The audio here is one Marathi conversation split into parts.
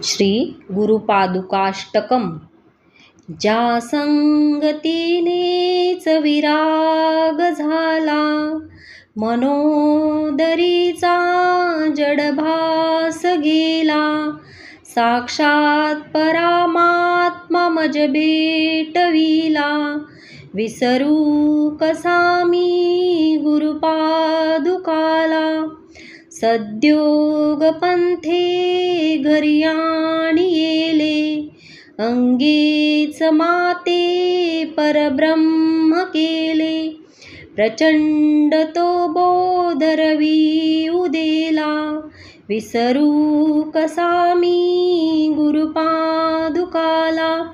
श्री गुरुपादुकाष्टकम्। ज्या संगतीनेच विराग झाला, मनोदरीचा जडभास गेला। साक्षात परामात्मा मज भेटविला, विसरू कसा मी गुरुपादुकाला। सद्योग पंथे घरी आणि येले, अंगीच माते परब्रह्म केले। प्रचंड तो बोधरवी उदेला, विसरू कसा मी गुरुपादुकाला।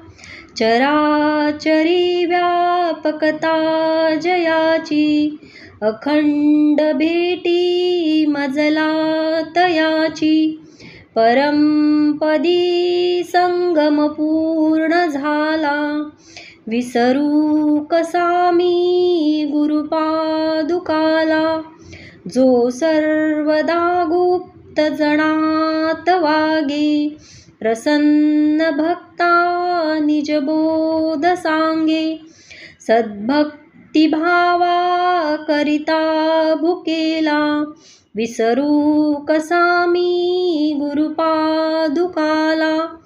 चराचरी व्यापकता जयाची, अखंड भेटी मजला तयाची। परमपदी संगम पूर्ण झाला, विसरू कसा मी गुरुपादुकाला। जो सर्वदा गुप्त जनात वागे, प्रसन्न भक्ता निजबोध सांगे। सद्भक्तिभावा करिता भुकेला, विसरू कसा मी गुरुपादुकाला।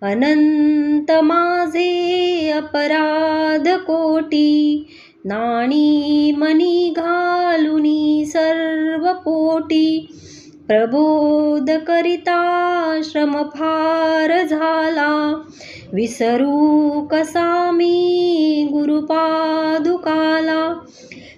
अनंत माझे अपराध कोटी, नाणी मनी घालुनी सर्व पोटी। प्रबोध करिता श्रम फार झाला, विसरू कसा मी गुरुपादुकाला।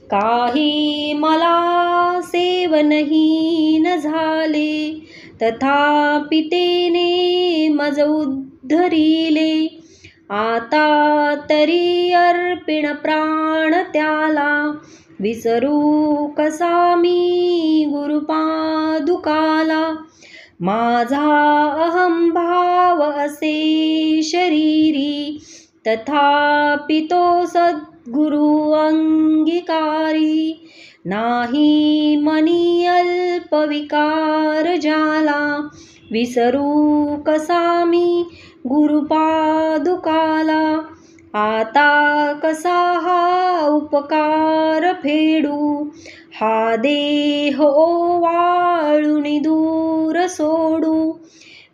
काही मला सेवनहीन झाले, तथापि तेने मज उद्धरिले। आता तरी अर्पिण प्राण त्याला, विसरू कसा मी गुरुपादुकाला। माझा अहंभाव असे शरीरी, तथापि तो सद्गुरु अंगीकारी। नाही मनी अल्प विकार झाला, विसरू कसा मी गुरुपादुकाला। आता कसा हा उपकार फेडू, हा देह ओवाळुनी दूर सोडू।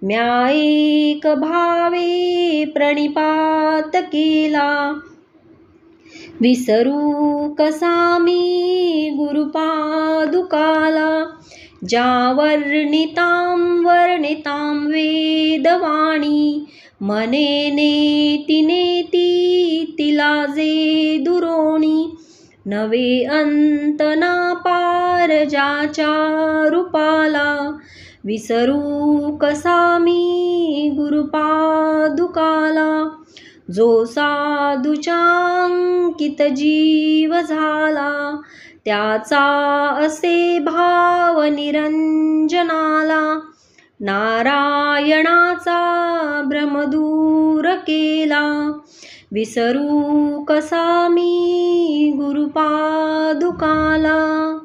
म्या एक भावे प्रणिपात केला, विसरू कसा मी गुरुपादुकाला। ज्या वर्णितां वेदवाणी, मनेने तिनेती तिला जे दुरोणी। नवे अंत ना पार ज्याच्या रूपाला, विसरू कसा मी गुरुपादुकाला। जो साधूच्या अंकित जीव झाला, त्याचा असे भाव निरंजनाला। नारायणाचा भ्रम दूर केला, विसरू कसा मी गुरुपादुकाला।